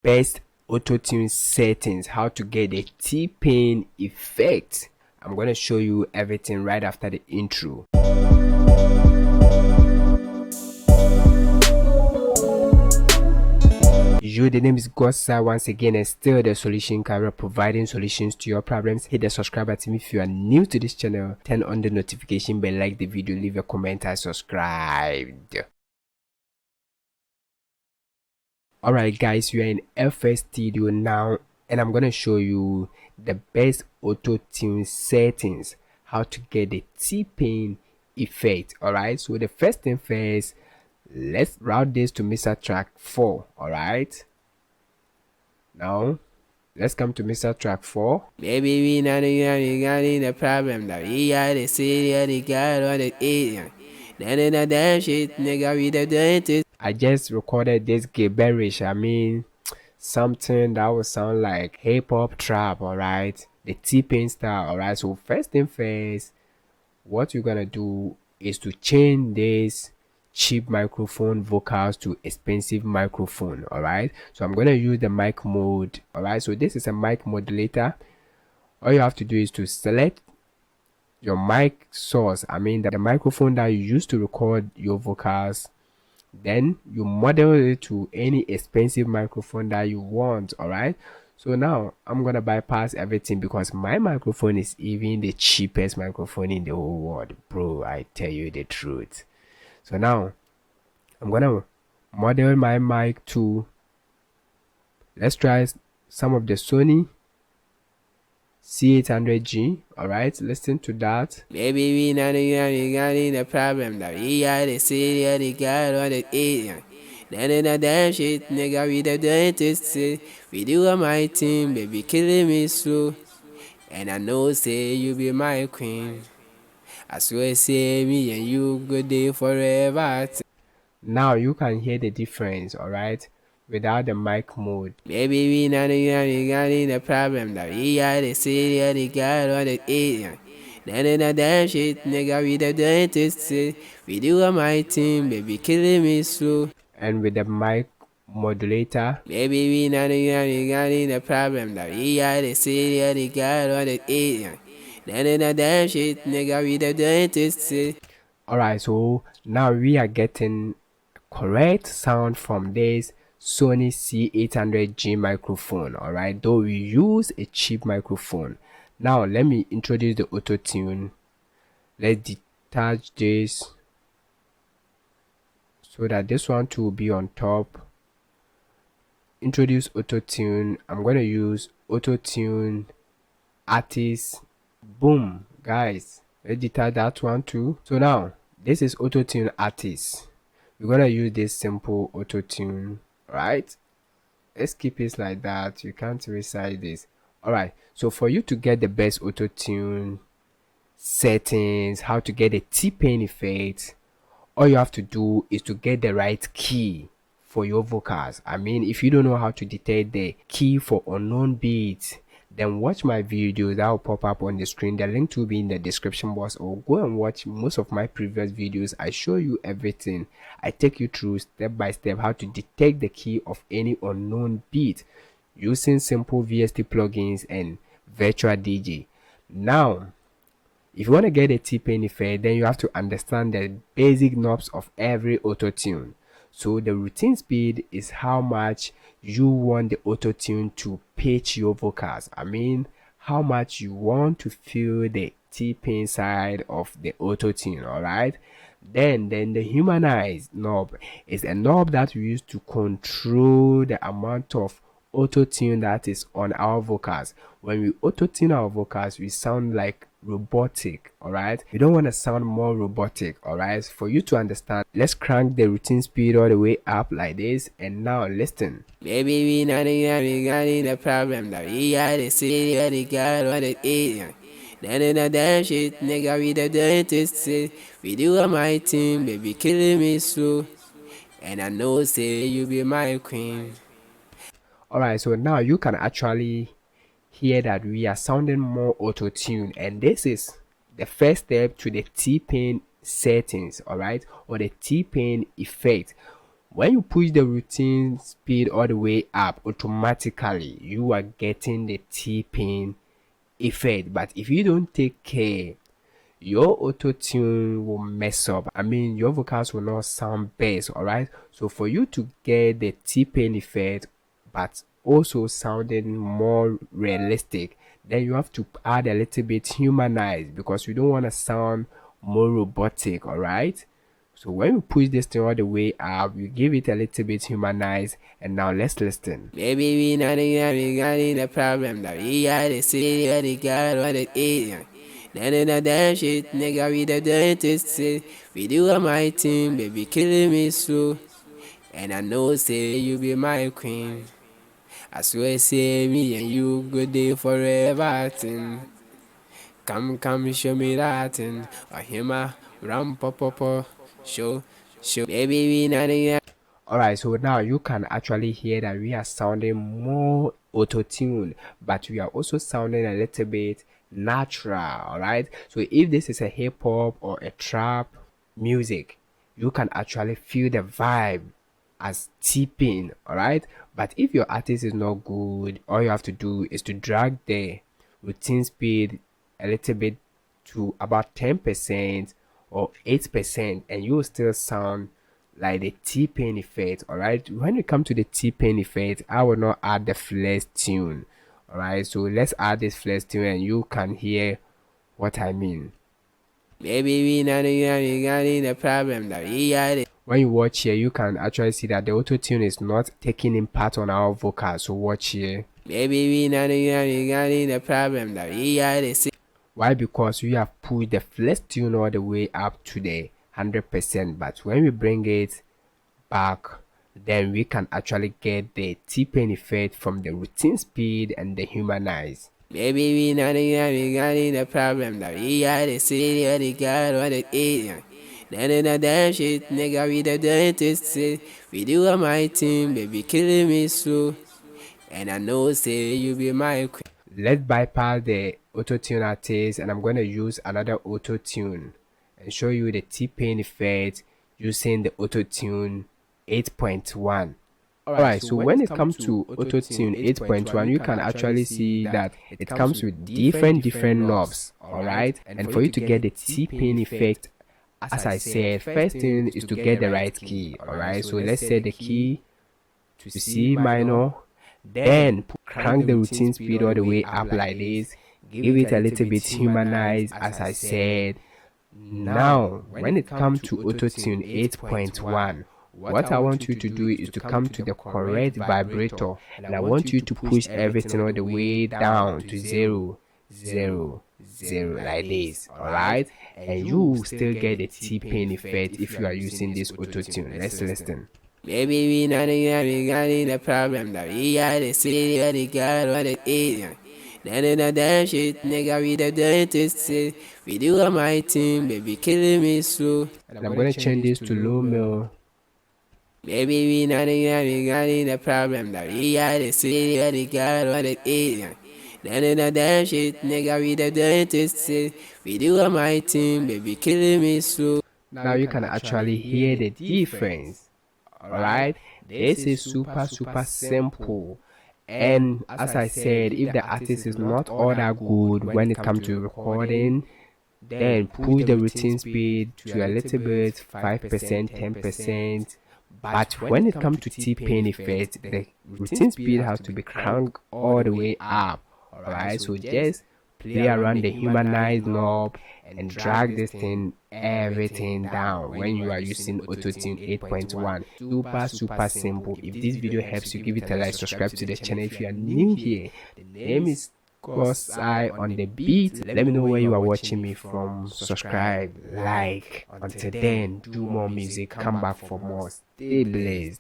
best Autotune settings, how to get a T-Pain effect. I'm going to show you everything right after the intro. The name is Gossa once again, and still the solution career, providing solutions to your problems. Hit the subscribe button if you are new to this channel, turn on the notification bell, like the video, leave a comment and subscribe. Alright guys, we are in FL Studio now, and I'm gonna show you the best Autotune settings, how to get the T-Pain effect. Alright, so the first thing first, let's route this to Mr. Track 4. Alright, now let's come to Mr. Track 4. Maybe we not regarding the problem that we are the city of the god or the alien. None of that damn shit, nigga, we the dentist. I just recorded this gibberish. I mean, something that would sound like hip-hop trap, alright? The T-Pain style, alright? So first thing first, what you're gonna do is to change this cheap microphone vocals to expensive microphone, alright? So I'm gonna use the mic mode, alright? So this is a mic modulator. All you have to do is to select your mic source, I mean the microphone that you use to record your vocals, then you model it to any expensive microphone that you want. Alright, so now I'm gonna bypass everything because my microphone is even the cheapest microphone in the whole world, bro. I tell you the truth. So now I'm gonna model my mic to, let's try some of the Sony C800G. Alright, listen to that. Maybe we not regarding the problem that we are the city of the god or the alien. None of that damn shit, nigga, we the dentist. We do on my team, baby, killing me slow. And I know say you be my queen. I swear say me and you good day forever. Now you can hear the difference, alright, without the mic mode. Maybe we not regarding the problem that we are the city of the god or the alien. None of that damn shit, nigga, we the dentist. We do on my team, baby, killing me slow. And with the mic modulator, maybe we not regarding the problem that we are the city of the god or the alien. None of that damn shit, nigga, we the dentist. Alright, so now we are getting correct sound from this Sony C800G microphone. Alright, though we use a cheap microphone. Now let me introduce the Autotune. Let's detach this so that this one too will be on top. Introduce Autotune. I'm going to use Autotune Artist. Boom, guys, let's detach that one too. So now this is Autotune Artist. We're gonna use this simple Autotune, right? Let's keep it like that. You can't resize this. Alright, so for you to get the best Autotune settings, how to get a T-Pain effect, all you have to do is to get the right key for your vocals. I mean, if you don't know how to detect the key for unknown beats, then watch my videos that will pop up on the screen. The link will be in the description box, or go and watch most of my previous videos. I show you everything. I take you through step by step how to detect the key of any unknown beat using simple VST plugins and virtual DJ. Now, if you want to get a T-Pain effect, then you have to understand the basic knobs of every Autotune. So the routine speed is how much you want the Autotune to pitch your vocals. I mean, how much you want to feel the T-Pain side of the Autotune. Alright, then the humanized knob is a knob that we use to control the amount of Autotune that is on our vocals. When we Autotune our vocals, we sound like robotic. Alright, we don't want to sound more robotic. Alright, for you to understand, let's crank the routine speed all the way up like this, and now listen. Maybe we not regarding the problem that we are the city of the god or the alien. None of that damn shit, nigga, we the dentist. We do on my team, baby, killing me slow. And I know say you be my queen. Alright, so now you can actually hear that we are sounding more auto-tuned, and this is the first step to the T-Pain settings, alright, or the T-Pain effect. When you push the routine speed all the way up, automatically you are getting the tipping effect. But if you don't take care, your auto tune will mess up. I mean, your vocals will not sound bass. All right. So for you to get the T-pain effect, but also sounding more realistic, then you have to add a little bit humanized, because you don't want to sound more robotic. All right. So when we push this thing all the way up, we give it a little bit humanized, and now let's listen. Baby, we not regarding the problem that we are the city where the God what it is. None of that damn shit, nigga, we the dentist. We do on my team, baby, killing me slow. And I know, say, you be my queen. I swear, say, me and you good day forever. Thing. Come, show me that thing. Or him, ram, pop, show. Baby, we not Alright, so now you can actually hear that we are sounding more auto-tuned, but we are also sounding a little bit natural. Alright, so if this is a hip-hop or a trap music, you can actually feel the vibe as tipping. Alright, but if your artist is not good, all you have to do is to drag the routine speed a little bit to about 10% or 8%, and you will still sound like the T-pain effect. All right, when it comes to the T-pain effect, I will not add the flex tune. All right, so let's add this flex tune and you can hear what I mean. Baby, we not regarding the problem that we are. When you watch here, you can actually see that the auto tune is not taking impact on our vocals. So watch here. Baby, we not regarding the problem that we are. Why? Because we have pushed the flex tune all the way up to the 100%, but when we bring it back, then we can actually get the T-pain effect from the routine speed and the humanize. Baby, we not regarding the problem that we are the city where the God what it is. None of that damn shit, nigga, we the dentist. We do on my team, baby, killing me slow. And I know, say, you be my queen. Let's bypass the auto-tune artist, and I'm going to use another auto-tune and show you the T-pain effect using the auto-tune 8.1. Alright, so when it comes to auto-tune 8.1, you can actually see that it comes with different knobs. Alright, and for you to get the T-pain effect, as I said, first thing is to get the right key. Alright, so let's set the key to C minor, then crank the routine speed all the way up like this, give it a little bit humanized, as I said. Now when it comes to auto-tune 8.1, what I want you to do is to come to the correct vibrator, and I want you to push everything all the way down to 0, 0, 0 like this. Alright, and you will still get the T-pain effect if you are using this auto-tune. Let's listen. Baby, we not regarding the problem that we are the city where the God what it is. None of that damn shit, nigga, we the dentist. We do on my team, baby, killing me slow. And I'm gonna change this to low mill. Baby, we not regarding the problem that we are the city where the God what it is. None of that damn shit, nigga, we the dentist. We do on my team, baby, killing me slow. Now you can actually hear the difference. Alright, this is super simple, and as I said, if the artist is not all that good when it comes to recording, then push the routine speed to a little bit, 5%, 10%. But when it comes to T-pain effect, the routine speed has to be cranked all the way up. Alright, so just play around the humanized knob and drag this thing everything down when you are using Autotune 8.1. Super simple. If this video helps you, give it a like, subscribe to the channel if you are new here. The name is Eye on the beat. Let me know where you are watching me from. Subscribe, like. Until then, do more music, come back for more. Stay blessed.